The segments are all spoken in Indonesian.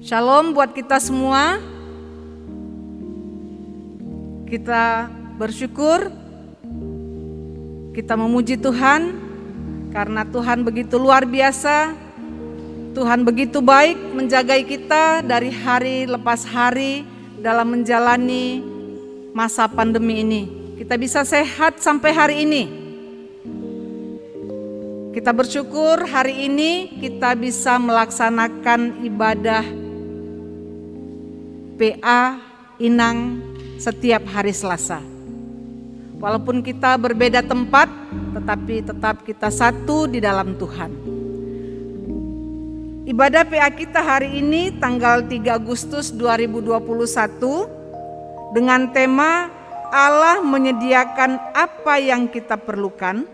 Shalom buat kita semua. Kita bersyukur, kita memuji Tuhan karena Tuhan begitu luar biasa. Tuhan begitu baik menjagai kita dari hari lepas hari dalam menjalani masa pandemi ini. Kita bisa sehat sampai hari ini. Kita bersyukur hari ini kita bisa melaksanakan ibadah PA Inang setiap hari Selasa. Walaupun kita berbeda tempat, tetapi tetap kita satu di dalam Tuhan. Ibadah PA kita hari ini tanggal 3 Agustus 2021 dengan tema Allah menyediakan apa yang kita perlukan,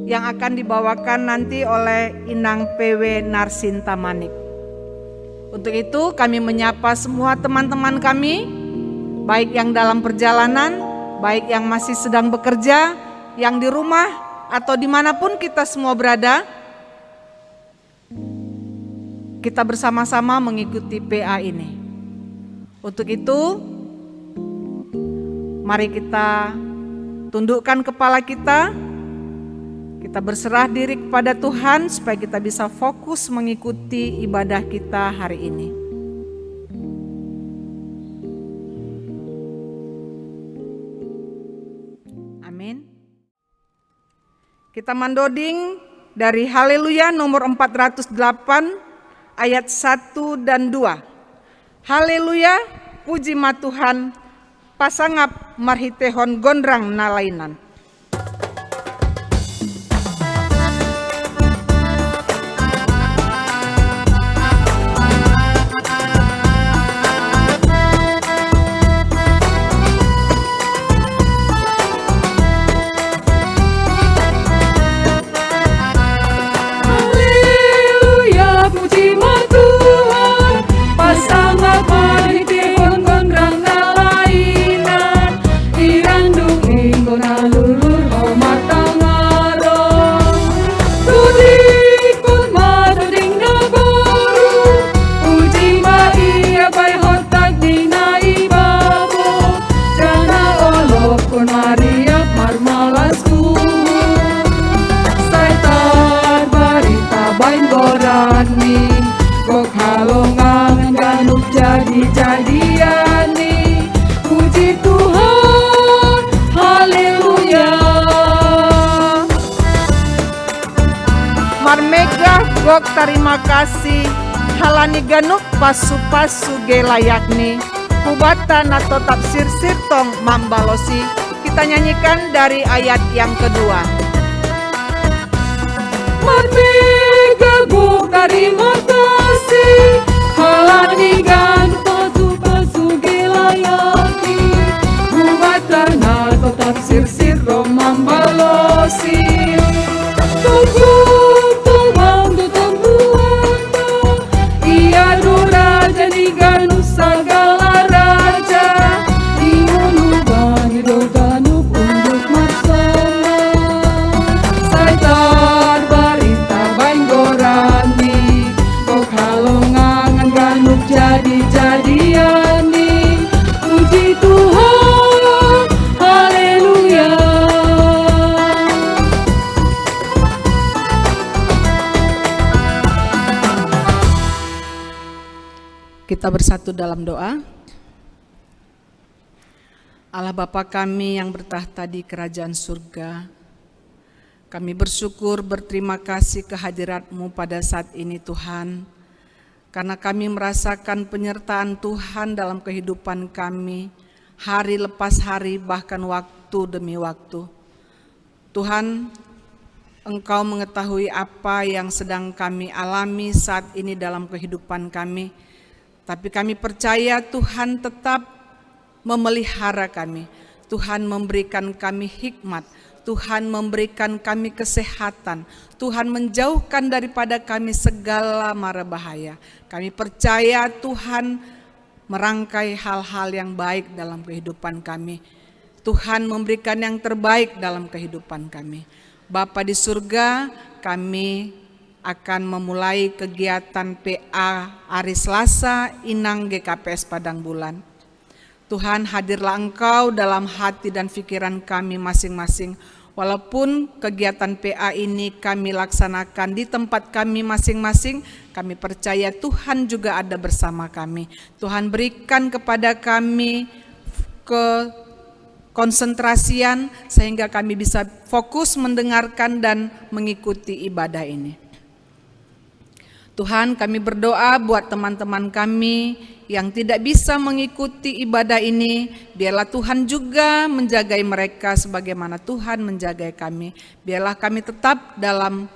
yang akan dibawakan nanti oleh Inang PW Narsinta Manik. Untuk itu kami menyapa semua teman-teman kami, baik yang dalam perjalanan, baik yang masih sedang bekerja, yang di rumah atau dimanapun kita semua berada. Kita bersama-sama mengikuti PA ini. Untuk itu, mari kita tundukkan kepala kita. Kita berserah diri kepada Tuhan supaya kita bisa fokus mengikuti ibadah kita hari ini. Amin. Kita mandoding dari Haleluya nomor 408 ayat 1 dan 2. Haleluya, puji ma Tuhan, pasangap marhitehon gondrang nalainan. Jadi-jadiani, puji Tuhan, haleluya. Marmegah gok terima kasih, halani ganuk pasu-pasu gelayakni, hubatan atau tafsir sirtong mambalosi. Kita nyanyikan dari ayat yang kedua. Marmegah gok terima kasih, halani ganuk pasu-pasu gelayakni, hubatan atau tafsir sirtong mambalosi. Jadi-jadiani, puji Tuhan, haleluya. Kita bersatu dalam doa. Allah Bapa kami yang bertahta di kerajaan surga, kami bersyukur berterima kasih kehadirat-Mu pada saat ini Tuhan, karena kami merasakan penyertaan Tuhan dalam kehidupan kami, hari lepas hari bahkan waktu demi waktu. Tuhan, Engkau mengetahui apa yang sedang kami alami saat ini dalam kehidupan kami, tapi kami percaya Tuhan tetap memelihara kami. Tuhan memberikan kami hikmat, Tuhan memberikan kami kesehatan, Tuhan menjauhkan daripada kami segala mara bahaya. Kami percaya Tuhan merangkai hal-hal yang baik dalam kehidupan kami. Tuhan memberikan yang terbaik dalam kehidupan kami. Bapa di surga, kami akan memulai kegiatan PA hari Selasa Inang GKPS Padang Bulan. Tuhan, hadirlah Engkau dalam hati dan pikiran kami masing-masing. Walaupun kegiatan PA ini kami laksanakan di tempat kami masing-masing, kami percaya Tuhan juga ada bersama kami. Tuhan, berikan kepada kami konsentrasian sehingga kami bisa fokus mendengarkan dan mengikuti ibadah ini. Tuhan, kami berdoa buat teman-teman kami yang tidak bisa mengikuti ibadah ini. Biarlah Tuhan juga menjagai mereka sebagaimana Tuhan menjagai kami. Biarlah kami tetap dalam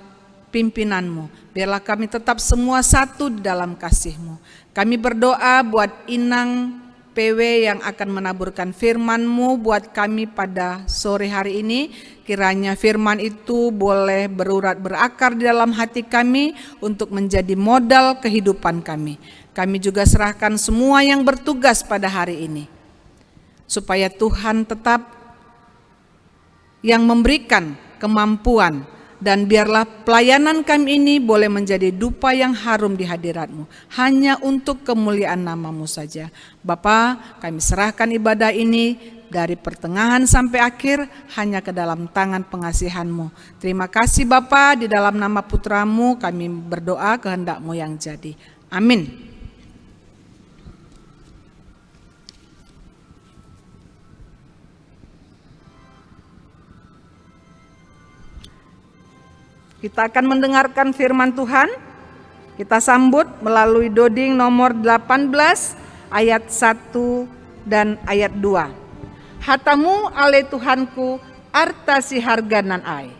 pimpinan-Mu. Biarlah kami tetap semua satu di dalam kasih-Mu. Kami berdoa buat Inang PW yang akan menaburkan firman-Mu buat kami pada sore hari ini. Kiranya firman itu boleh berurat berakar di dalam hati kami untuk menjadi modal kehidupan kami. Kami juga serahkan semua yang bertugas pada hari ini, supaya Tuhan tetap yang memberikan kemampuan, dan biarlah pelayanan kami ini boleh menjadi dupa yang harum di hadirat-Mu, hanya untuk kemuliaan nama-Mu saja. Bapa, kami serahkan ibadah ini dari pertengahan sampai akhir hanya ke dalam tangan pengasihan-Mu. Terima kasih Bapa, di dalam nama Putra-Mu kami berdoa kehendak-Mu yang jadi. Amin. Kita akan mendengarkan firman Tuhan. Kita sambut melalui doding nomor 18 ayat 1 dan ayat 2. Hatamu ale Tuhanku arta si harganan ai.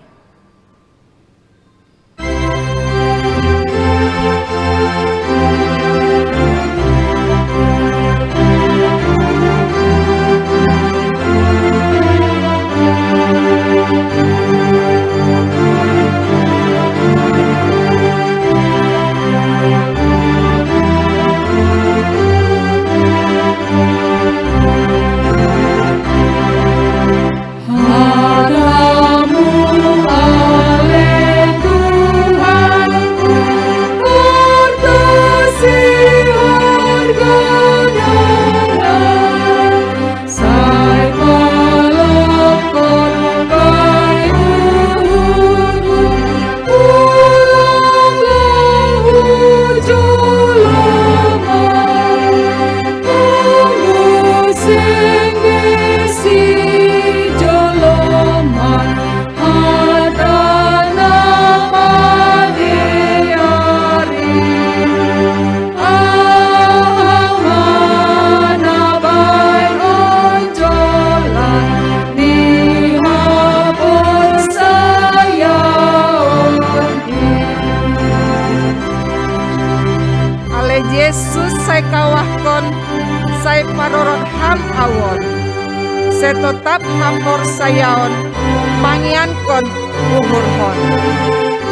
Yesus saya kawahkon, saya parorot ham awon, saya tetap hampor sayaon, pangiankon uhurhon.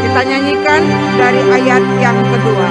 Kita nyanyikan dari ayat yang kedua.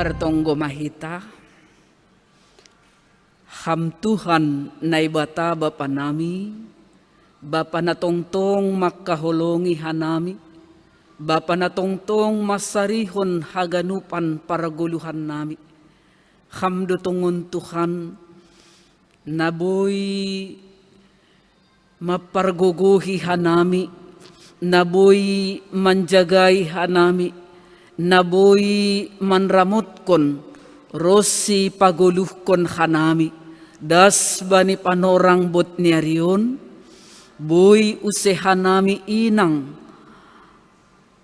Martonggo mahita ham Tuhan naibata Bapa nami, Bapa na tongtong makaholongi hanami, Bapa na tongtong masarihon haganupan paraguluhan nami. Ham dotongon Tuhan naboy maparguguhi hanami, naboy manjagay hanami, naboy manramotkon rosi paguluhkon hanami das bani panorang bot niarion boy usehanami inang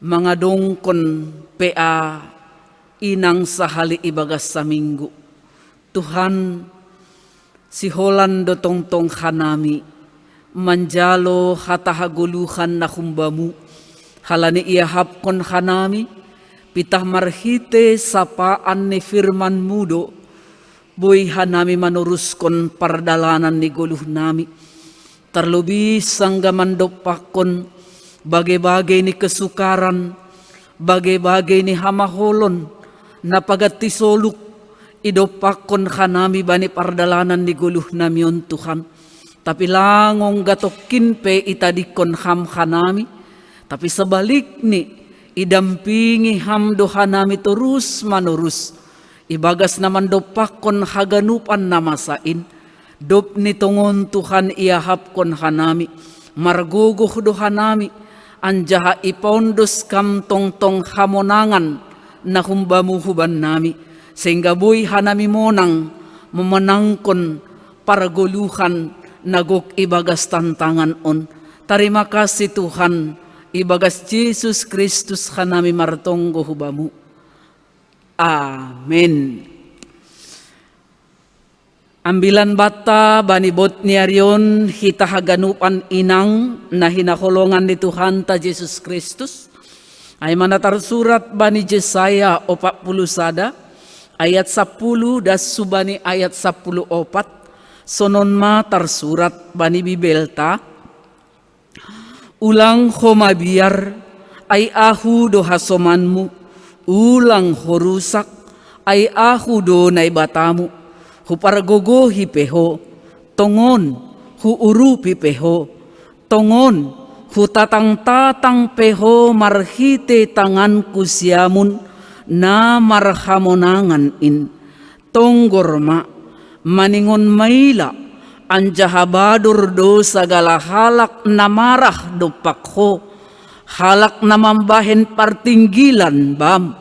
mga dongkon pea inang sahali ibagas sa minggu. Tuhan si Holando tongtong hanami manjalo hatahaguluhan na humbamu halani iahapkon hanami pitah marhite sapaan ni firman mudo boy hanami manuruskon pardalanan ni guluh nami terlebih sangga mandopakon bagai-bagai ni kesukaran bagai-bagai ni hamaholon na pagatisoluk idopakon hanami bani pardalanan ni guluh namion Tuhan tapi langong gatokin pe itadikon ham hanami tapi sebalik ni idampingi ham dohanami terus manurus ibagas naman dopakon haganupan namasain dop ni tongon Tuhan iahapkon hanami marguguh dohanami anjaha ipondos kam tong hamonangan na humbamuhuban nami sehingga boy hanami monang memenangkon paraguluhan nagok ibagas tantangan on. Terima kasih Tuhan ibagas Yesus Kristus hanami martonggo hubamu. Amin. Ambilan bata bani bot niarion hita haganupan inang na hinakolongan ni Tuhan ta Yesus Kristus. Ay manatar surat bani Jesaya 40 ayat 10 das subani ayat 14 sonon ma tarsurat bani bibelta ulang homabiar ay ahu do hasomanmu ulang horusak ay ahu do naibatamu hupargogo hipeho tongon hu urupi peho tongon hu tatang-tatang peho marhite tanganku siamun na marhamonangan in tonggorma maningon maila anjahabadur do sagala halak na marah do pakho halak na mambahen partinggilan bam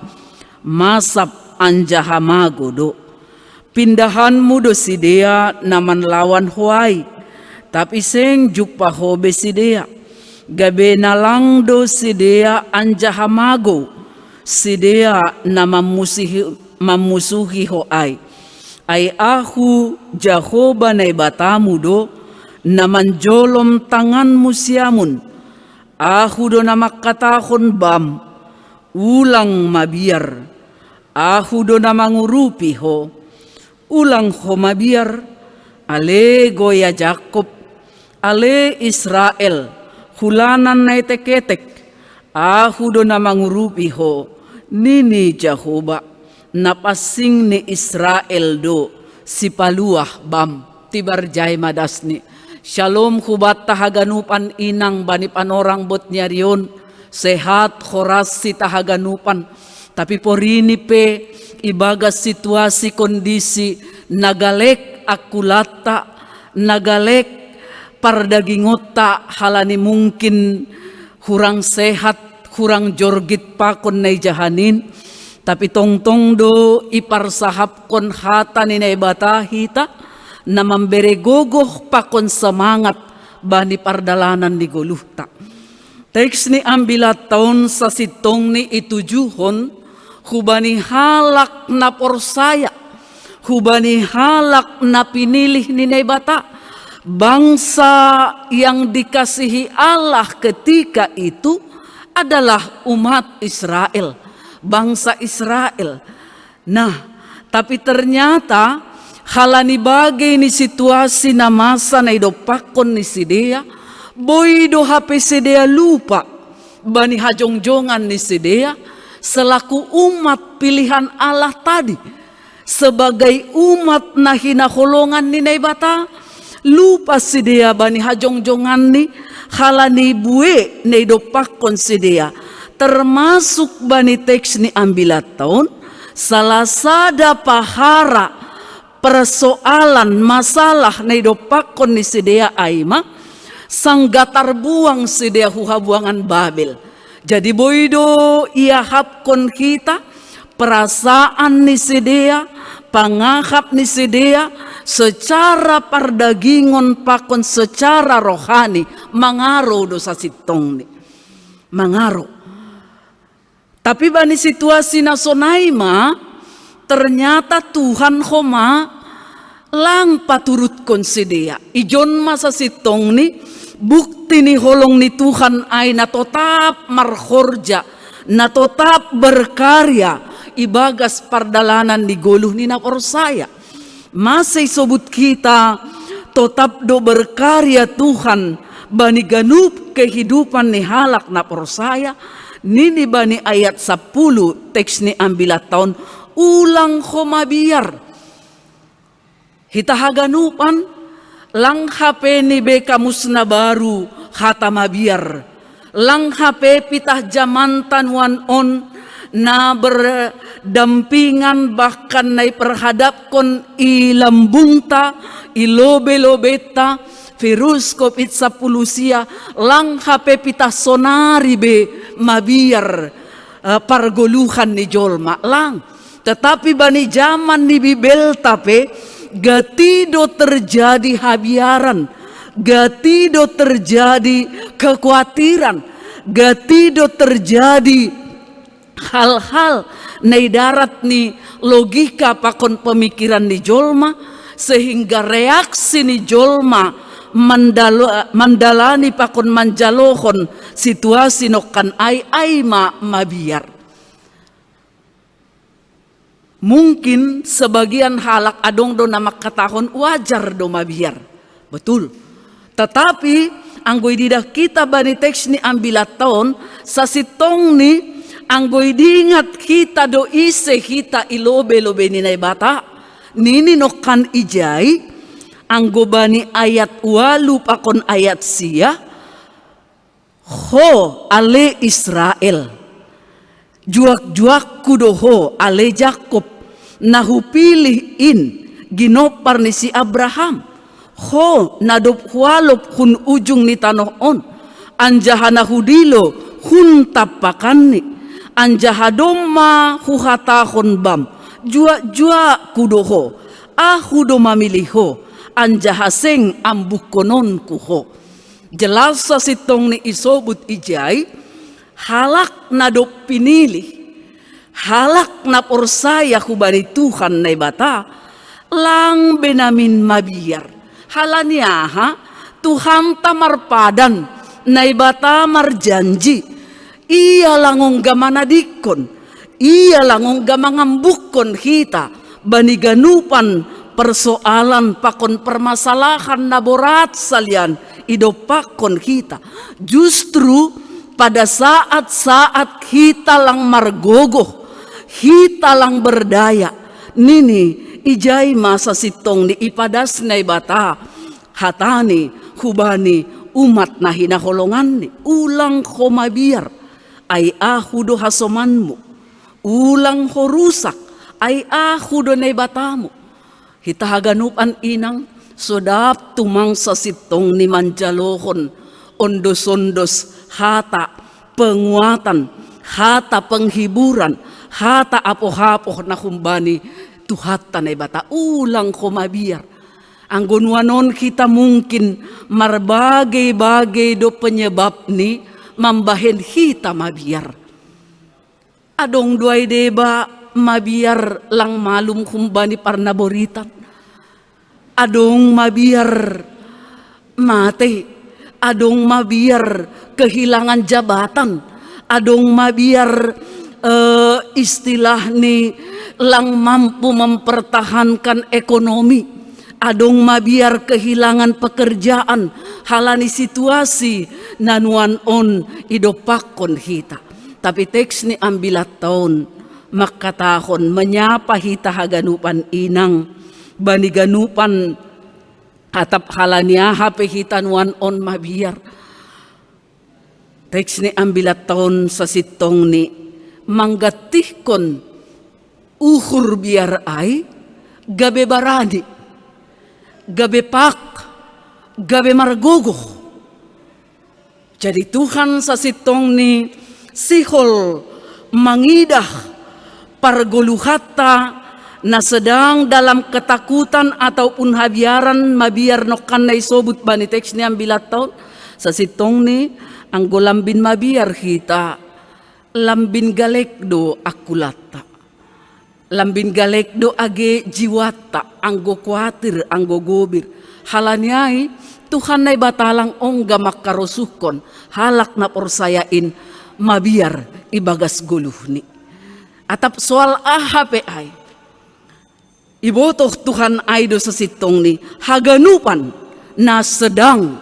masap anjahamago do pindahanmu do sidea naman lawan huay tapi seng jukpa hobe sidea gabe nalang do sidea anjahamago sidea na mamusuhi hoay ay ahu Jehovah na ibatamu do na manjolom tanganmu siamun ahu do na makatahon bam ulang mabiar ahu do na mangurupi ho ulang ho mabiar ale goya Jakob ale Israel hulanan na iteketek ahu do na mangurupi ho nini Jehovah napasing ni Israel do si paluah bam tibarjay madasni shalom hubat tahaganupan inang bani panorang bot nyarion sehat khoras si tahaganupan tapi porini pe ibagas situasi kondisi nagalek akulata nagalek pardagingota halani mungkin hurang sehat hurang jorgit pakon na jahanin tapi tongtong do iparsahap kon hata ni naibata hita na mamberegogoh pakon semangat bani pardalanan di guluhta. Teks ni ambilat taon sa sitong ni itujuhon hubani halak na porsaya hubani halak na pinilih ni naibata bangsa yang dikasihi Allah ketika itu adalah umat Israel bangsa Israel. Nah, tapi ternyata halani bagay ni situasi na masa na idopakon ni sidea, boy do hape sidea lupa bani hajongjongan ni sidea selaku umat pilihan Allah tadi sebagai umat na hinaholongan ni naibata lupa sidea bani hajongjongan ni halani bue na idopakon sidea termasuk bani teks ni ambilat tahun salah sada pahara persoalan masalah na idopakon ni sidea aima sanggatar buang sidea huha buangan Babel Jadi boydo ia hapkon kita perasaan ni sedea, pangahap ni sedea secara pardagingon pakon secara rohani mangaro dosa sitong ni. Mangaro. Tapi bani situasi nasonai ma ternyata Tuhan homa lang paturut konsidea. Ijon masa sitong ni bukti ni holong ni Tuhan ay natotap marhorja, natotap berkarya ibagas pardalanan ni goluh ni naporsaya. Masay sobut kita totap do berkarya Tuhan bani ganup kehidupan ni halak naporsaya. Nini bani ayat 10 teks ni ambilat tahun ulang homabiar. Hita haganupan lang HP ni beka musna baru hata mabiar. Lang HP pitah jamantan wan on na berdampingan bahkan nai perhadap kon ilambungta ilobe-lobeta virus COVID-19 lang HP pitah sonari be mabiar pargoluhan ni jolma lang. Tetapi bani zaman ni bibel tape gatido terjadi habiaran, gatido terjadi kekhawatiran, gatido terjadi hal-hal nei darat ni logika pakon pemikiran ni jolma sehingga reaksi ni jolma mandalani pakon manjalohon situasi nokan ai mabiar. Mungkin sebagian halak adong do namak katahon wajar do mabiar. Betul. Tetapi anggoy didah kita bani teks ni ambilat tahun sasitong ni anggoy diingat kita do ise kita ilobe-lobe ni bata. Nini nokan ijai anggo bani ayat walu pakon ayat sia. Ho ale Israel. Juak-juak kudoho ale Jakob nahupilih in ginopar ni si Abraham. Ho nadop hualop hun ujung ni tanoh on anjahana hudilo hun tapakanni anjahadoma huhatahon bam jua kudoho ahudo mamiliho anjahaseng ambukonon kuho. Jelas sa sitong ni isobut ijai halak nadop pinilih, halak na porsaya hubani Tuhan na bata, lang benamin mabiar. Halanya ha, Tuhan tamarpadan, na bata marjanji, iya langong gamanadikon, iya langong gamangambukon kita, bani ganupan persoalan pakon permasalahan na borat salian, idopakon kita. Justru pada saat-saat kita lang margogoh, kita lang berdaya, nini ijai masa sitong ni ipadas na ibata, hatani, hubani, umat na hinaholongan ni, ulang homabiar, ay ahudo hasomanmu, ulang horusak, ay ahudo na ibatamu. Hitahaganupan inang, sodap tumang sa sitong ni manjalohon, ondos-ondos, hata penguatan, hata penghiburan, hata apoh-apoh na kumbani tuhata na bata ulang komabiar. Anggunwanon kita mungkin marbagai-bagai do penyebab ni mambahen kita mabiar. Adong duay deba mabiar lang malum kumbani parnaboritan. Adong mabiar mate, adong mabiar kehilangan jabatan, adong mabiar istilah ni lang mampu mempertahankan ekonomi, adong mabiar kehilangan pekerjaan, halani situasi nanuan on idopakon hita. Tapi teks ni ambilat tahun makatahon menyapa hita haganupan inang bani ganupan atap halania hape hita nuan on mabiar. Teks ni ambilat tahun sa sitong ni manggatihkon uhur biar ay gabe barani, gabe pak, gabe margogo. Jadi Tuhan sa sitong ni sihol mangidah pargoluhatta na sedang dalam ketakutan ataupun habiaran mabiar nokan na isobut bani teks ni ambilat taon sa sitong ni ang golambin mabiar kita lambin galekdo akulata lambin galekdo age jiwata anggo kuatir anggo gobir halanyai Tuhan nay batalang ongga makarosuhkon halak na porsayain mabiar ibagas guluhni atap soal ahape ay ibotoh Tuhan ay do sa sitong ni haganupan na sedang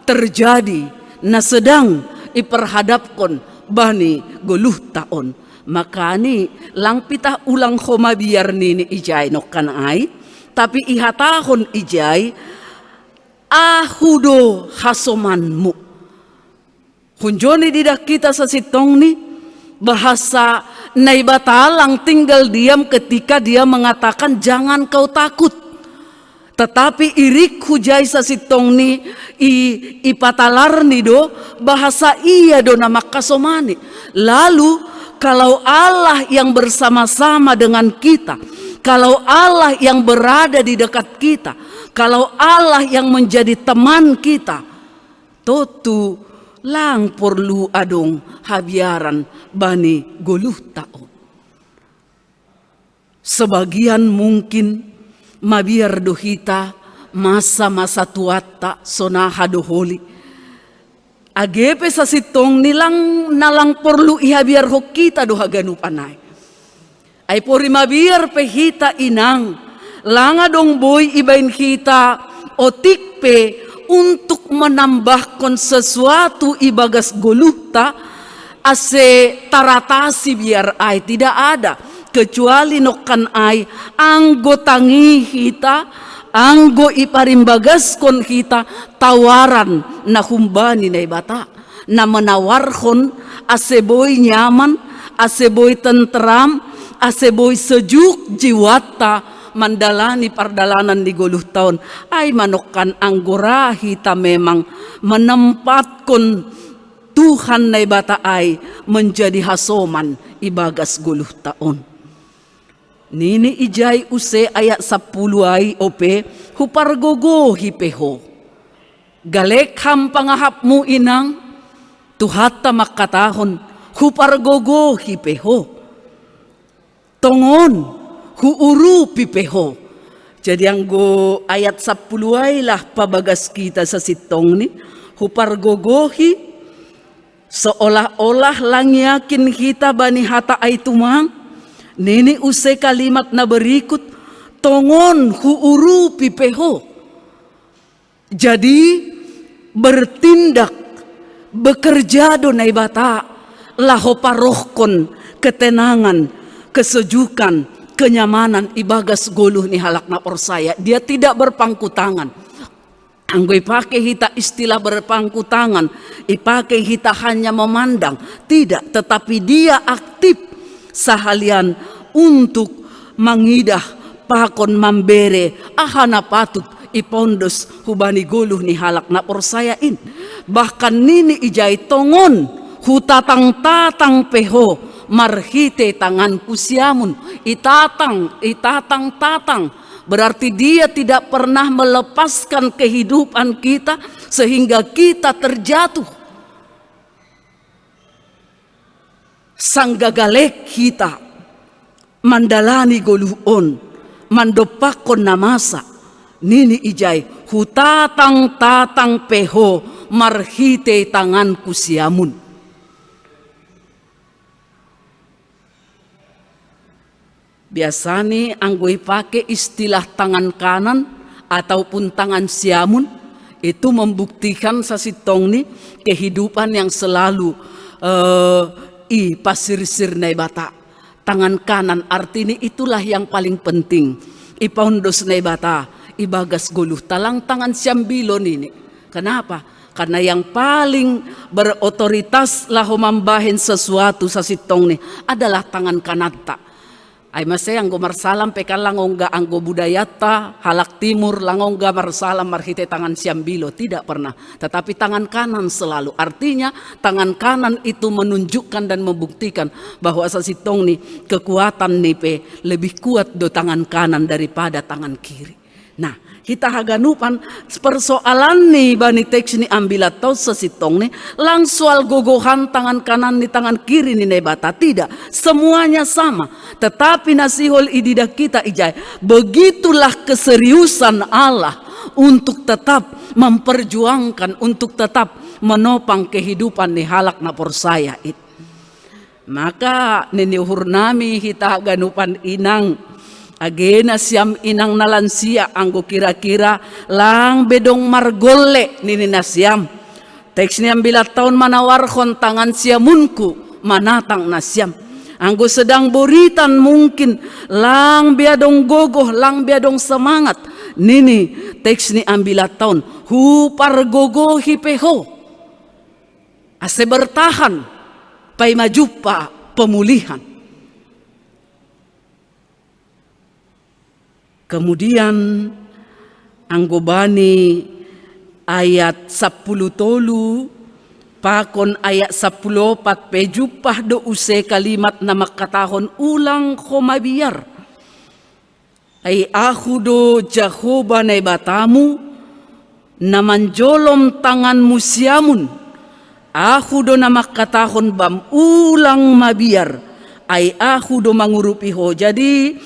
terjadi na sedang iperhadapkon bani guluh taon makani lang pitah ulang mabiar nini ijay nokan ay tapi ihatahon ijay ahudo hasomanmu kunjoni didak kita sa sitong ni bahasa naibatalang tinggal diam ketika dia mengatakan jangan kau takut tetapi irik hujai sa sitong ni ipatalar ni do bahasa iya do nama kasomani lalu kalau Allah yang bersama-sama dengan kita kalau Allah yang berada di dekat kita kalau Allah yang menjadi teman kita totu lang perlu adong habiaran bani goluh taon. Sebagian mungkin mabiar dohita masa-masa tuata sonaha doholi. Agepe sa sitong nilang nalang perlu ihabiar hokita doha ganupanay. Ay pori mabiar pehita inang langa dong boy ibain kita otikpe untuk menambahkan sesuatu ibagas goluhta ase taratasi biar ay tidak ada kecuali nokan ay anggo tangi kita anggo iparimbagas kon kita tawaran na humbani na ibata na menawarkon ase boy nyaman ase boy tentram ase boy sejuk jiwata mandalani pardalanan di goluh taon ay manokan anggora hita memang menempatkan Tuhan na ibata ay menjadi hasoman ibagas goluh taon nini ijay use ayat 10 ay ope hupargogo hipeho galekham pangahapmu inang tuhata makatahon hupargogo hipeho tongon huuru pipeho. Jadi anggo ayat 10 ay lah pabagas kita sa sitong ni hupargogohi seolah-olah lang yakin kita bani hata ay tumang nini use kalimat na berikut tongon huuru pipeho. Jadi bertindak bekerja donai bata laho parohkon ketenangan kesejukan kenyamanan ibagas goluh ni halak na orsaya dia tidak berpangku tangan anggo ipake hita istilah berpangku tangan ipake hita hanya memandang tidak tetapi dia aktif sahalian untuk mangidah pakon mambere ahana patut ipondos hubani goluh ni halak na orsayain bahkan nini ijay tongon hutatang-tatang peho marhite tanganku siamun itatang berarti dia tidak pernah melepaskan kehidupan kita sehingga kita terjatuh sanggagalek kita mandalani goluhon mandopakon namasa nini ijay hutatang peho marhite tanganku siamun. Biasanya anggo ipake istilah tangan kanan ataupun tangan siamun itu membuktikan sa sitong ni kehidupan yang selalu pasir-sir na ibata. Tangan kanan artinya itulah yang paling penting. Ipaundos na ibata ibagas goluh talang tangan siambilon ini. Kenapa? Karena yang paling berotoritas lahu mambahin sesuatu sa sitong ni adalah tangan kananta. Ay masay anggo marsalam pekan langongga anggo budayata halak timur langongga marsalam marhite tangan siambilo, tidak pernah, tetapi tangan kanan selalu. Artinya tangan kanan itu menunjukkan dan membuktikan bahwa sasitong nih kekuatan nih pe lebih kuat do tangan kanan daripada tangan kiri. Nah, kita haganupan persoalan nih bani teks ni ambil atau sesitong nih langsung gogohan tangan kanan di tangan kiri nih nebata, tidak, semuanya sama. Tetapi nasihol ididah kita ijai, begitulah keseriusan Allah untuk tetap memperjuangkan, untuk tetap menopang kehidupan nih halak napor saya it. Maka niniuhur nami kita haganupan inang agena siam inang nalansia anggo kira-kira lang bedong margole nini nasiam. Teks ni ambil tahun manawarkon tangan siamunku manatang nasiam. Anggo sedang boritan mungkin lang biadong gogoh, lang biadong semangat. Nini teks ni ambil tahun hupar gogo hipeho. Ase bertahan pai maju pa pemulihan. Kemudian anggobani ayat 10 tolu pakon ayat 10 pejupah do use kalimat na makatahon ulang komabiar. Ay aku do Jehovah na batamu na manjolom tangan musiamun. Aku do na makatahon bam ulang mabiar. Ay aku do mangurupiho. Jadi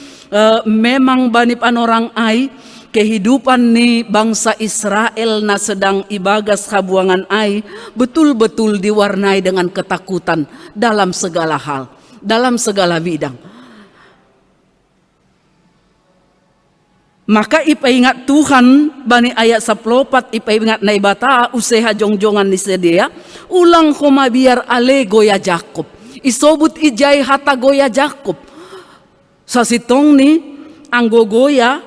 memang bani panorang ai kehidupan ni bangsa Israel na sedang ibagas kabuangan ai betul-betul diwarnai dengan ketakutan dalam segala hal, dalam segala bidang. Maka ipaingat Tuhan bani ayat 14 ipaingat na ibata useha jongjongan ni sedia ulang koma biar ale goya Jakob isobut ijai hata goya Jakob. Sasitong ni anggogoya,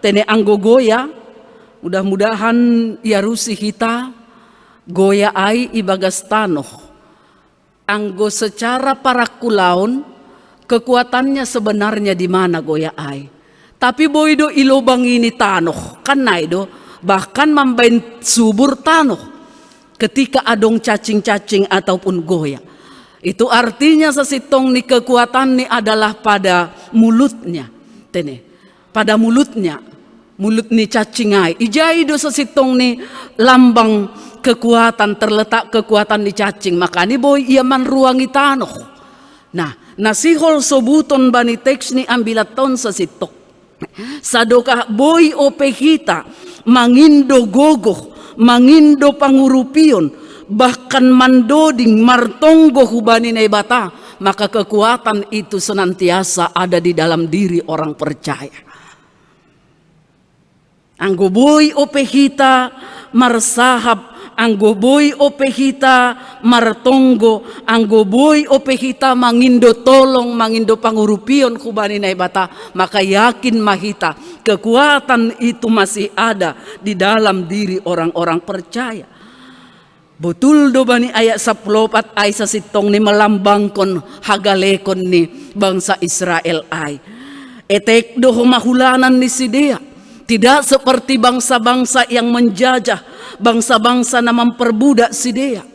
tene anggogoya, mudah-mudahan yarusi kita goya ai ibagas tanoh. Anggo secara parakulaon kekuatannya sebenarnya di mana goya ai. Tapi boido ilobang ini tanoh, kan naido bahkan mambain subur tanoh ketika adong cacing-cacing ataupun goya. Itu artinya sesitong ni kekuatan ni adalah pada mulutnya. Tene, pada mulutnya. Mulut ni cacingai. Ijai do sesitong ni lambang kekuatan, terletak kekuatan ni cacing. Maka ni boy ia manruangi tanoh. Nah, nasihol sobuton bani teks ni ambilaton sesitok. Sadokah boy opehita mangindo gogoh, mangindo pangurupion. Bahkan mandoding martonggo hubani nebata, maka kekuatan itu senantiasa ada di dalam diri orang percaya. Anggo boy opehita marsahap, anggo boy opehita martonggo, anggo boy opehita mangindo tolong, mangindo pangurupion hubani nebata, maka yakin mahita kekuatan itu masih ada di dalam diri orang-orang percaya. Betul do bani ayat 14 ay sasitong ni melambangkon hagalekon ni bangsa Israel ay. Etek do mahulanan ni sidea. Tidak seperti bangsa-bangsa yang menjajah, bangsa-bangsa na memperbudak sidea.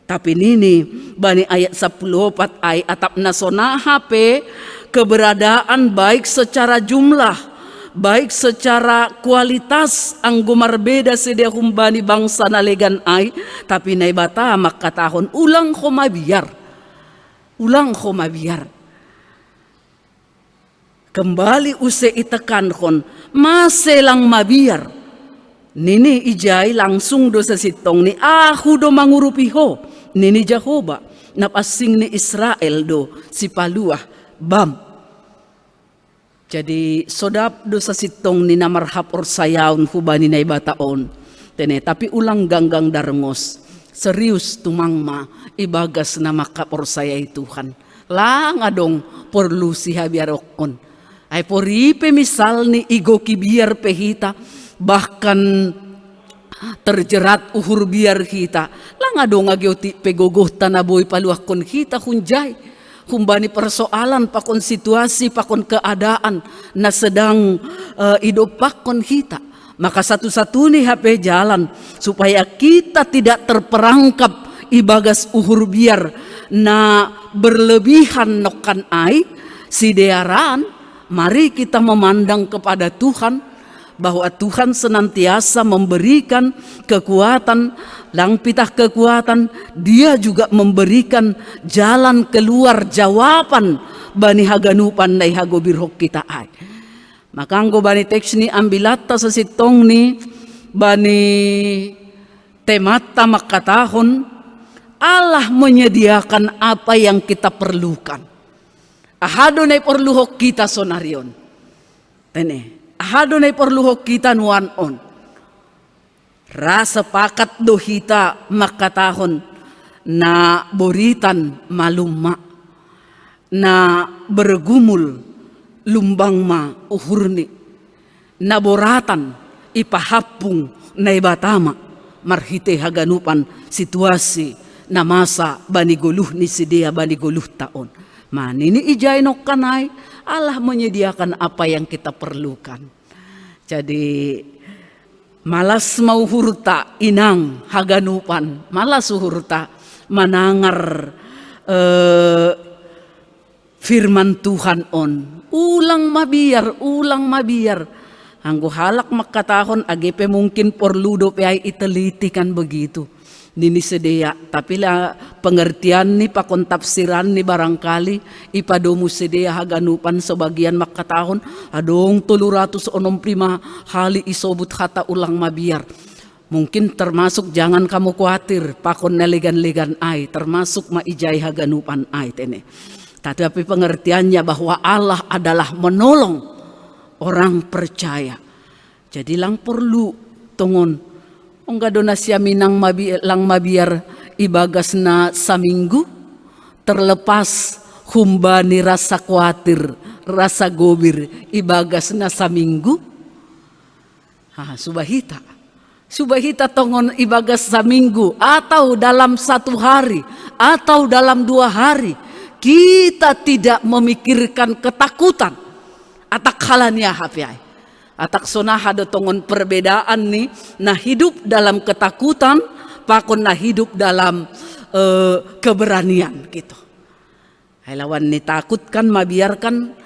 Tapi nini bani ayat 14 ay atap nasona HP keberadaan baik secara jumlah, baik secara kualitas anggo marbeda sedia humbani bangsa nalegan ai, tapi naibata makatahon ulang komabiar, ulang komabiar. Kembali use itekanhon maselang mabiar. Nini ijai langsung do sesitong ni aku do mangurupiho. Nini Jehovah napasing ni Israel do si paluah bam. Jadi sodap dosa sitong ni namarhap or sayaon hubani na ibataon. Tene, tapi ulang ganggang darengos. Serius tumangma ibagas na makap or sayay Tuhan. Lang adong porlu si habiarokon. Ay poripe misal ni igo kibiar pehita. Bahkan terjerat uhur biar kita. Lang adong agioti pegogoh tanaboy paluakon kita hunjay. humbani persoalan pakon situasi pakon keadaan na sedang hidup pakon kita. Maka satu-satunya HP jalan supaya kita tidak terperangkap ibagas uhur biar na berlebihan nokan ai sidearan. Mari kita memandang kepada Tuhan bahwa Tuhan senantiasa memberikan kekuatan, langpitah kekuatan. Dia juga memberikan jalan keluar jawaban bani haganupan na ihagobirhok kita ay. Maka anggo bani teks ni ambilata sa sitong ni bani temata makatahon, Allah menyediakan apa yang kita perlukan. Ahado na perluhok kita sonarion. Tene, ahado na perluhok kita nuan on. Rasa pakat dohita makatahon na boritan maluma, na bergumul lumbang ma uhurni, na boratan ipahapung na ibatama marhite haganupan situasi na masa bani guluh ni sidia bani guluh taon. Manini ijay nok kanay, Allah menyediakan apa yang kita perlukan. Jadi malas mau hurta inang haganupan, malas hurta manangar firman Tuhan on. Ulang mabiar. Anggo halak makatahon agepe mungkin perlu pe ay iteliti kan begitu. Nini sedia, tapi lah pengertian ni pakon tafsiran ni barangkali ipadomu sedia haganupan sebagian makatahon adong 365 hali isobut kata ulang mabiar. Mungkin termasuk jangan kamu khawatir pakon nelegan-legan ay termasuk maijay haganupan ay tene. Tetapi pengertiannya bahwa Allah adalah menolong orang percaya. Jadi lang perlu tongon ongga donasya minang lang mabiar ibagas na saminggu terlepas humbani rasa khawatir, rasa gobir ibagas na saminggu. Subahita tongon ibagas saminggu atau dalam 1 hari atau dalam 2 hari. Kita tidak memikirkan ketakutan. Atak halanya hapiai. Atak sonaha tongon perbedaan nih. Nah hidup dalam ketakutan. Pakon nah hidup dalam keberanian gitu. Lawan nih takutkan mabiarkan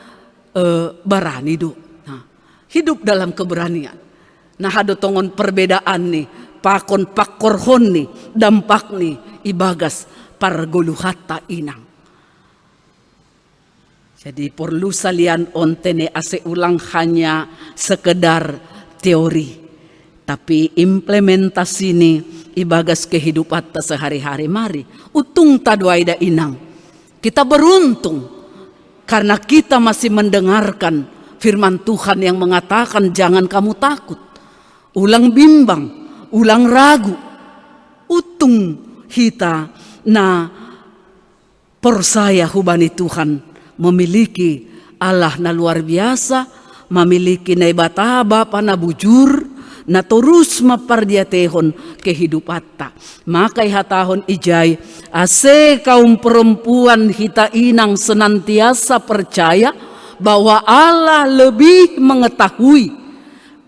barani do. Nah, hidup dalam keberanian. Nah ada tongon perbedaan nih. Pakon pakorhon nih. Dampak nih ibagas pargoluhata inang. Jadi perlu salian ontene ase ulang hanya sekedar teori. Tapi implementasi ini ibagas kehidupan sehari-hari. Mari utung taduaida inang. Kita beruntung karena kita masih mendengarkan firman Tuhan yang mengatakan jangan kamu takut. Ulang bimbang, ulang ragu. Utung kita na persaya hubani Tuhan. Memiliki Allah na luar biasa, memiliki na ibataba panabujur, na terus mapardiatehon kehidupata. Maka ihatahon ijay, ase kaum perempuan hita inang senantiasa percaya bahwa Allah lebih mengetahui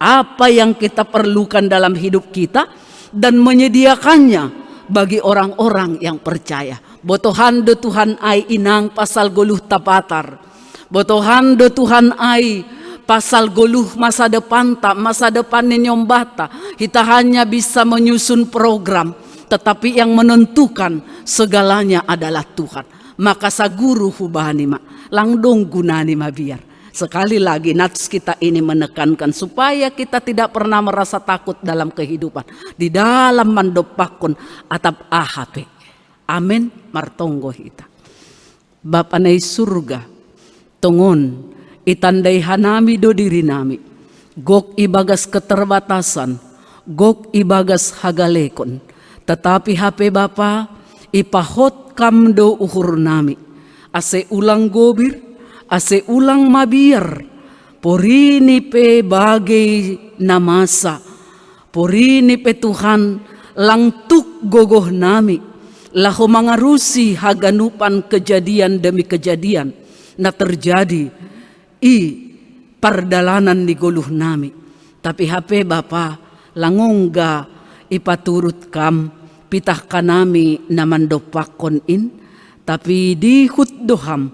apa yang kita perlukan dalam hidup kita dan menyediakannya bagi orang-orang yang percaya. Botohan de Tuhan ai inang pasal goluh tapatar. Botohan de Tuhan ai pasal goluh masa depan tak masa depan nyombata. Kita hanya bisa menyusun program, tetapi yang menentukan segalanya adalah Tuhan. Maka sa guru hubani ma langdong gunani ma biar. Sekali lagi nats kita ini menekankan supaya kita tidak pernah merasa takut dalam kehidupan. Di dalam mandopakon atap AHP. Amin martonggo hita. Bapa na surga, tongon itandai hanami do diri nami. Gok ibagas keterbatasan, gok ibagas hagalekon. Tetapi HP Bapa ipahot kamdo uhur nami. Ase ulang gobir, ase ulang mabiar. Porini pe bagai namasa. Porini pe Tuhan langtuk gogoh nami. lahu mangarusi haganupan kejadian demi kejadian na terjadi i pardalanan di goluh nami. Tapi hape Bapa langongga ipaturut kam pitah kanami naman dopakon in, tapi di hutdoham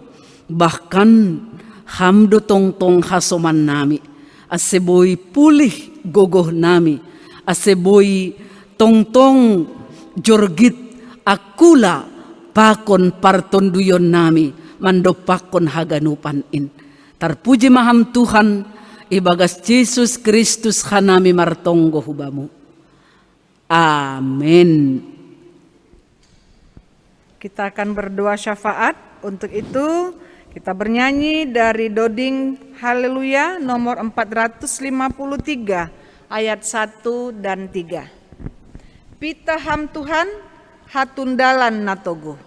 bahkan hamdo tongtong hasoman nami aseboy pulih gogoh nami, aseboy tongtong jorgit akula pakon partonduyon nami mandopakon haganupan in. Tarpuji maham Tuhan, ibagas Yesus Kristus hanami martonggo hubamu. Amin. Kita akan berdoa syafaat. Untuk itu kita bernyanyi dari Doding Haleluya nomor 453 ayat 1 dan 3. Pita ham Tuhan hatundalan natogo.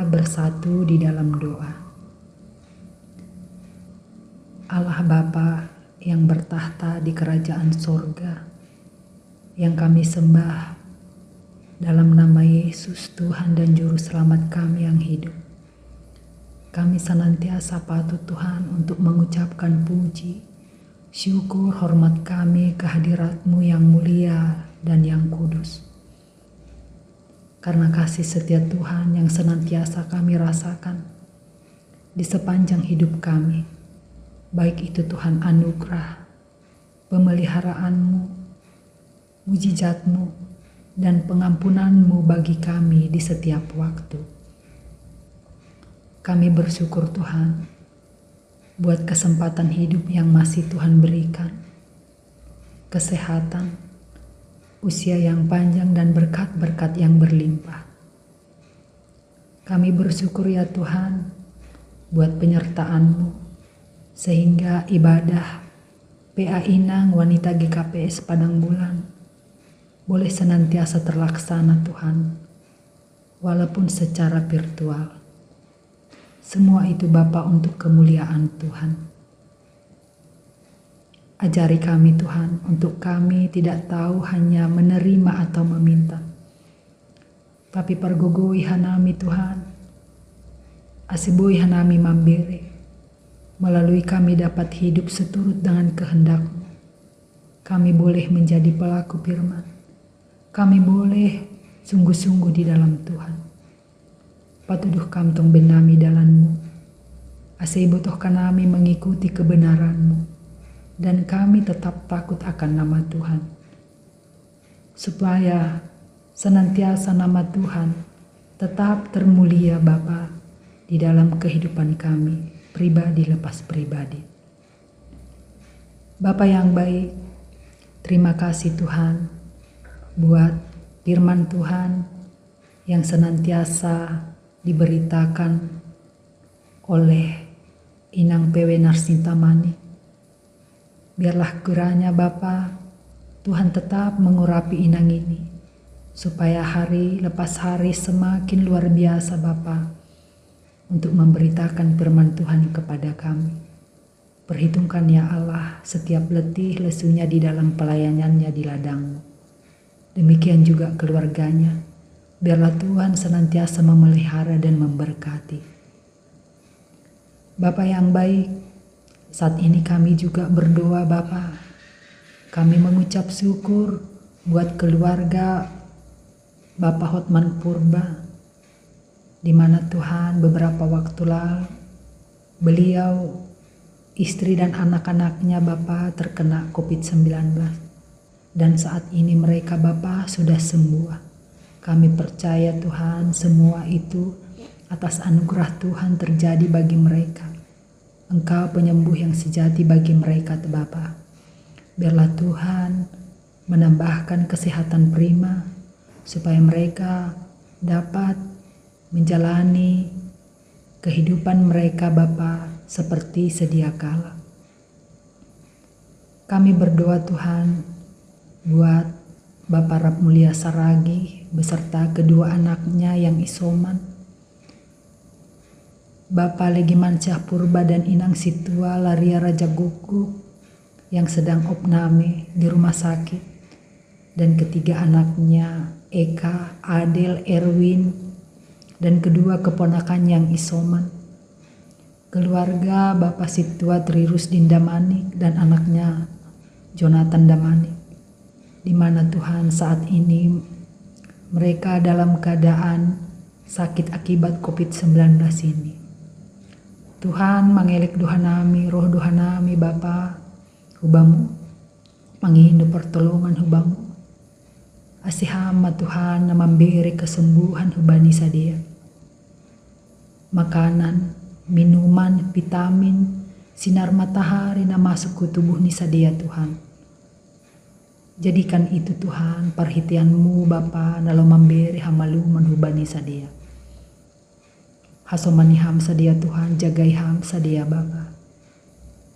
bersatu di dalam doa. Allah Bapa yang bertahta di kerajaan sorga, yang kami sembah dalam nama Yesus Tuhan dan Juru Selamat kami yang hidup. Kami senantiasa patut Tuhan untuk mengucapkan puji, syukur, hormat kami kehadirat-Mu yang mulia dan yang kudus. Karena kasih setia Tuhan yang senantiasa kami rasakan di sepanjang hidup kami, baik itu Tuhan anugerah, pemeliharaan-Mu, mujizat-Mu, dan pengampunan-Mu bagi kami di setiap waktu. Kami bersyukur Tuhan buat kesempatan hidup yang masih Tuhan berikan, kesehatan, usia yang panjang dan berkat-berkat yang berlimpah. Kami bersyukur ya Tuhan buat penyertaan-Mu sehingga ibadah PA Inang Wanita GKPS Padang Bulan boleh senantiasa terlaksana Tuhan, walaupun secara virtual. Semua itu Bapa untuk kemuliaan Tuhan. Ajari kami Tuhan, untuk kami tidak tahu hanya menerima atau meminta, tapi pergogoi hanami Tuhan, asiboi hanami mambere, melalui kami dapat hidup seturut dengan kehendak-Mu. Kami boleh menjadi pelaku firman, kami boleh sungguh-sungguh di dalam Tuhan. Patuduh kantong benami dalam-Mu, asai butuh kami mengikuti kebenaran-Mu, dan kami tetap takut akan nama Tuhan, supaya senantiasa nama Tuhan tetap termulia Bapa di dalam kehidupan kami, pribadi lepas pribadi. Bapa yang baik, terima kasih Tuhan buat firman Tuhan yang senantiasa diberitakan oleh Inang PW Narsintamani. Biarlah kiranya Bapa, Tuhan tetap mengurapi Inang ini, supaya hari lepas hari semakin luar biasa Bapa untuk memberitakan firman Tuhan kepada kami. Perhitungkan ya Allah setiap letih lesunya di dalam pelayanannya di ladang-Mu. Demikian juga keluarganya. Biarlah Tuhan senantiasa memelihara dan memberkati. Bapa yang baik, saat ini kami juga berdoa Bapa. Kami mengucap syukur buat keluarga Bapak Hotman Purba, di mana Tuhan beberapa waktu lalu beliau, istri dan anak-anaknya Bapa terkena COVID-19. Dan saat ini mereka Bapa sudah sembuh. Kami percaya Tuhan semua itu atas anugerah Tuhan terjadi bagi mereka. Engkau penyembuh yang sejati bagi mereka Bapa. Biarlah Tuhan menambahkan kesehatan prima supaya mereka dapat menjalani kehidupan mereka Bapa seperti sedia kala. Kami berdoa Tuhan buat Bapak Rap Mulia Saragi beserta kedua anaknya yang isoman, Bapak Legimancah Purba dan Inang Situa Laria Raja Gugu yang sedang opname di rumah sakit, dan ketiga anaknya Eka, Adel, Erwin, dan kedua keponakan yang isoman. Keluarga Bapak Situa Trirus Dindamanik dan anaknya Jonathan Damanik, di mana Tuhan saat ini mereka dalam keadaan sakit akibat COVID-19 ini. Tuhan mengelek dohanami, roh dohanami Bapa hubamu, mengindu pertolongan hubamu. Asihama Tuhan na memberi kesembuhan hubani sadia. Makanan, minuman, vitamin, sinar matahari na masuk ke tubuh ni sadia Tuhan. Jadikan itu Tuhan perhatian-Mu Bapa dalam memberi hamaluman hubani sadia. Hasomani ham sadia Tuhan, jagai ham sadia Bapa.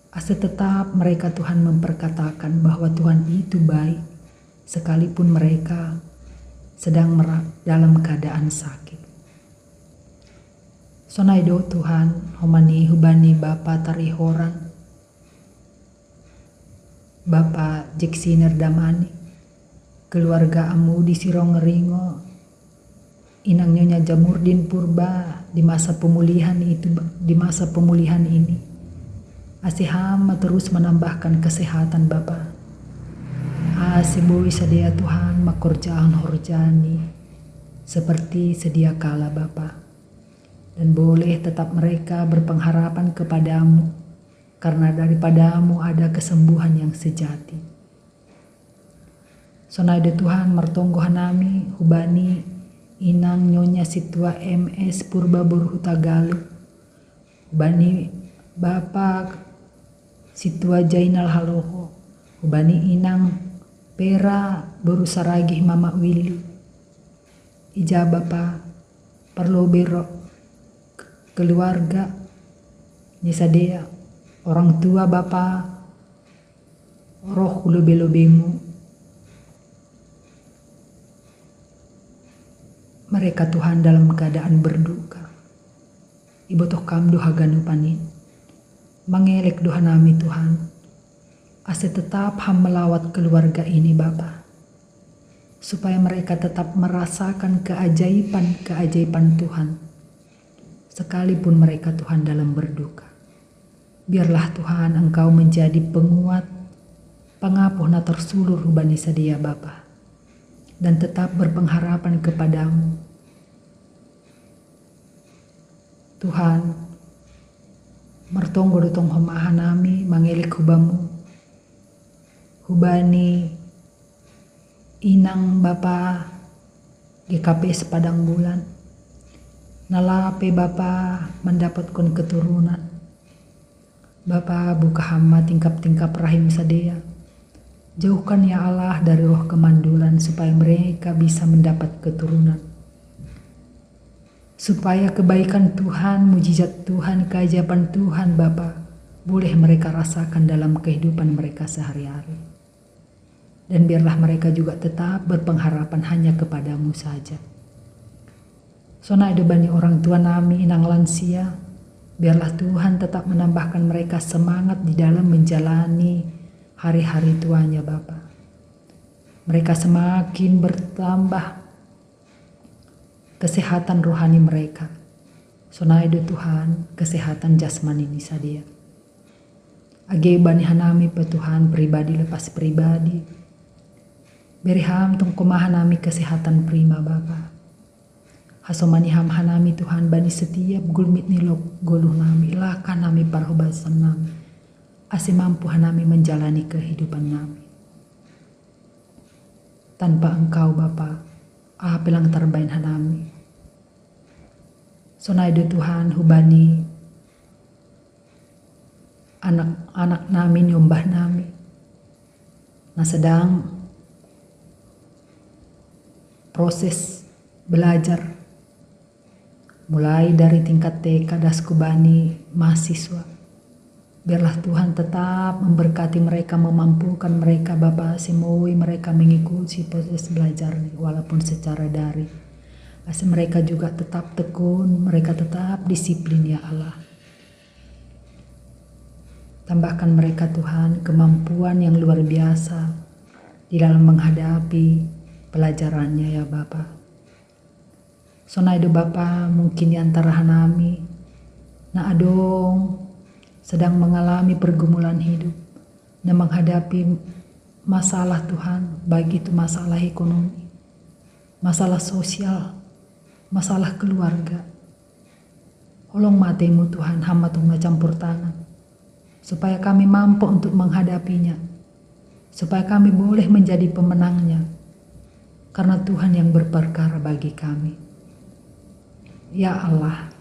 Asa tetap mereka Tuhan memperkatakan bahwa Tuhan itu baik, sekalipun mereka sedang dalam keadaan sakit. Sonaido Tuhan, homani hubani Bapa Tarihoran, Bapak Jeksiner Damani, keluarga Amu di Sirong Ringo, Inang Nyonya Jamurdin Purba di masa pemulihan ini. Asihama terus menambahkan kesehatan Bapa. Asiboi sedia Tuhan makorjaan horjani seperti sedia kala Bapa. Dan boleh tetap mereka berpengharapan kepadamu, karena daripadamu ada kesembuhan yang sejati. Sonade Tuhan mertonggo hanami hubani Inang Nyonya Situa MS Purba Burhutagalu, hubani Bapak Situa Jainal Haloho, hubani Inang Pera Borusaragih Mama Willy. Ija Bapa perlu bero keluarga nisadea orang tua Bapa, roh lobe-lobemu, mereka Tuhan dalam keadaan berduka. ibotoh kam doha ganupanin. Mengelek doha nami Tuhan. Ase tetap ham melawat keluarga ini Bapa. Supaya mereka tetap merasakan keajaiban Tuhan. Sekalipun mereka Tuhan dalam berduka. Biarlah Tuhan Engkau menjadi penguat, pengapuh na tersulur hubani sedia Bapa. Dan tetap berpengharapan kepadamu. Tuhan, mertonggo dotong homahan nami mangelik hubamu. Hubani inang Bapa GKP sepadang bulan. Nalape Bapa mendapatkan keturunan. Bapa buka hama tingkap-tingkap rahim sadea. Jauhkan ya Allah dari roh kemandulan supaya mereka bisa mendapat keturunan. Supaya kebaikan Tuhan, mujizat Tuhan, keajaiban Tuhan Bapa boleh mereka rasakan dalam kehidupan mereka sehari-hari. Dan biarlah mereka juga tetap berpengharapan hanya kepadamu saja. Sona ada banyak orang tua nami inang lansia, biarlah Tuhan tetap menambahkan mereka semangat di dalam menjalani hari-hari tuanya Bapa. Mereka semakin bertambah kesehatan rohani mereka. Sonaido Tuhan, kesehatan jasmani ini sadia. Age bani hanami pe Tuhan pribadi lepas pribadi. Beriham tung kumahan nami kesehatan prima Bapa. Hasomani ham hanami Tuhan bani setiap gulmit nilok goluh nami lakan nami parhobasan nami. Ase mampu hanami menjalani kehidupan nami. Tanpa Engkau Bapa, pelang terbain hanami. Sonaido Tuhan hubani anak-anak nami nyombah nami. Nah sedang proses belajar. Mulai dari tingkat TK daskubani mahasiswa. Biarlah Tuhan tetap memberkati mereka, memampukan mereka Bapa semui mereka mengikuti proses belajar walaupun secara daring. Asal mereka juga tetap tekun, mereka tetap disiplin ya Allah. Tambahkan mereka Tuhan kemampuan yang luar biasa di dalam menghadapi pelajarannya ya Bapa. Sonaido Bapa mungkin di antara hanami na adong sedang mengalami pergumulan hidup dan menghadapi masalah Tuhan, baik itu masalah ekonomi, masalah sosial, masalah keluarga. Tolong matemu Tuhan, hamba Tuhan campur tangan, supaya kami mampu untuk menghadapinya, supaya kami boleh menjadi pemenangnya, karena Tuhan yang berperkara bagi kami. Ya Allah,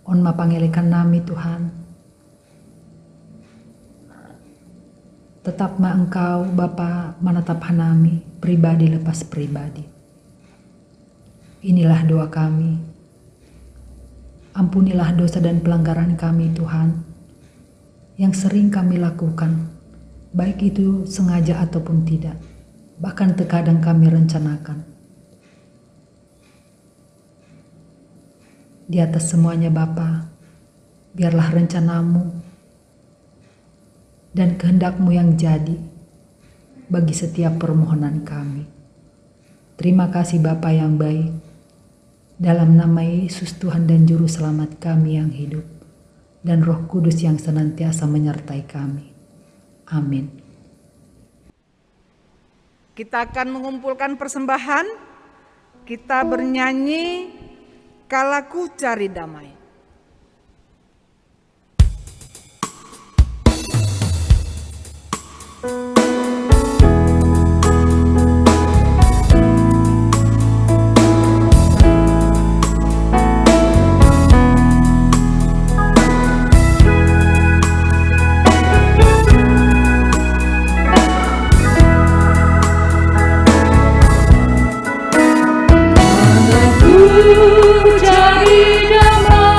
on mapangelekan nami Tuhan, tetap ma Engkau Bapa menatap hanami pribadi lepas pribadi. Inilah doa kami. Ampunilah dosa dan pelanggaran kami Tuhan yang sering kami lakukan, baik itu sengaja ataupun tidak, bahkan terkadang kami rencanakan. Di atas semuanya Bapa, biarlah rencanamu dan kehendak-Mu yang jadi bagi setiap permohonan kami. Terima kasih Bapa yang baik. Dalam nama Yesus Tuhan dan Juru Selamat kami yang hidup, dan Roh Kudus yang senantiasa menyertai kami. Amin. Kita akan mengumpulkan persembahan. Kita bernyanyi Kalaku Cari Damai. Cari damai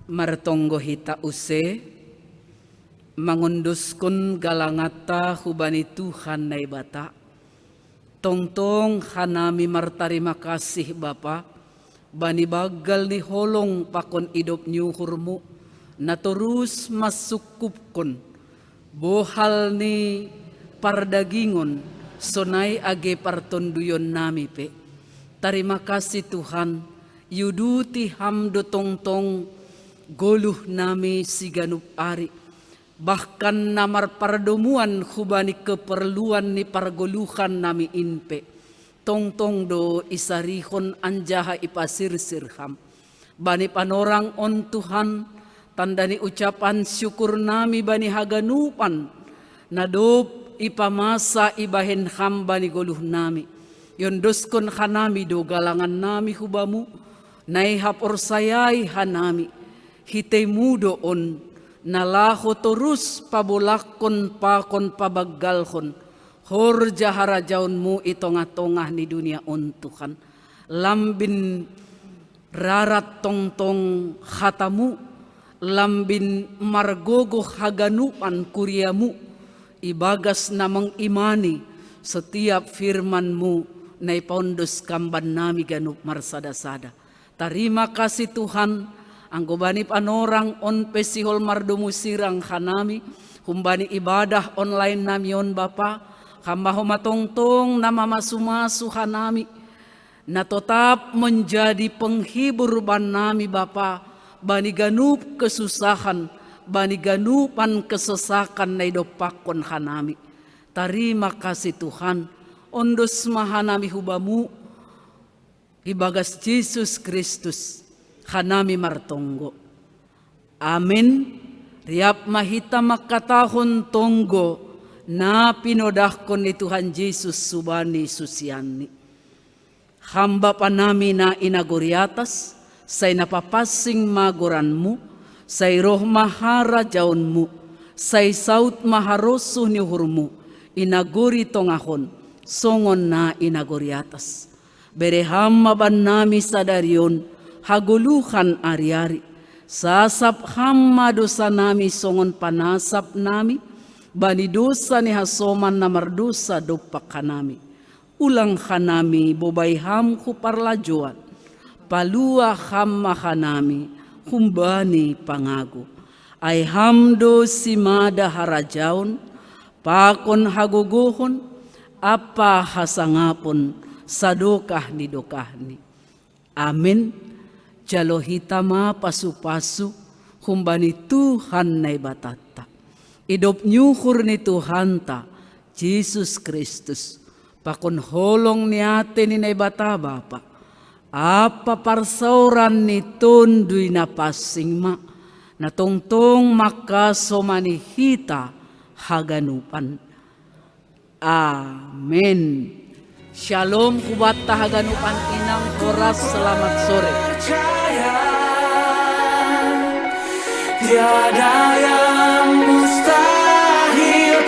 martonggo hita use mangunduskun galangata hubani Tuhan na ibata. Tongtong hanami martarima kasih Bapa, bani bagal ni holong pakon idop nyuhurmu, na terus masukupkon, bohal ni pardagingon, sonay age partonduyon nami pe. Tarima kasih Tuhan, yuduti hamdo tongtong, goluh nami siganup ari, bahkan namar pardomuan hubani keperluan ni pargoluhan nami inpe. Tongtong do isarihon anjaha ipasirsirham. Bani panorang on Tuhan, tandani ucapan syukur nami bani haganupan, nadop ipamasa ibahen ham bani goluh nami. Yondoskon hanami do galangan nami hubamu, nai hapor sayai hanami, hitay mudo on, nalaho terus pabolakon pakon pabagalhon, hor jahara jaunmu itongah-tongah ni dunia on Tuhan. Lambin rarat tongtong hatamu, lambin margogo haganupan kuriamu, ibagas namang imani setiap firmanmu, na ipaundos kamban nami ganup marsada-sada. Tarima kasih Tuhan, anggobani panorang on pesihol mardomu sirang hanami, humbani ibadah online nami on Bapa, hamba matongtong nama masu-masu hanami, na tetap menjadi penghibur ban nami Bapa, bani ganup kesusahan, bani ganupan kesesakan na idopakon hanami. Tarima kasih Tuhan, ondos mahanami hubamu, ibagas Yesus Kristus, hanami martonggo. Amin. Riap mahita makatahon tonggo, na pinodahkon ni Tuhan Yesus subani susiani. Hamba panami na inaguriatas, say napapasing magoranmu, say roh mahara jaunmu, say saut maharoso ni hurmu, inaguri tongahon, songon na inaguriatas. Bereham maban nami sadarion, haguluhan ari-ari, sasap hamma dosa nami songon panasap nami, bani dosa ni hasoman na mardosa dopak hanami. Ulang hanami bobay ham kuparlajuan, palua hamma hanami, humbani pangago. Ay hamdo simada harajaon, pakon haguguhon, apa hasangapon sadokah ni dokahni. Amin. Jalo hitama pasu-pasu humbani Tuhan na ibatata. Idop nyuhur ni Tuhan ta Jesus Kristus. Pakon holong ni ate ni na ibata Bapa. Apa parsauran ni tunduy na pasing ma. Na tongtong makasomani hita haganupan. Amin. Shalom kubat haganupan inang oras selamat sore. Tiada yang mustahil.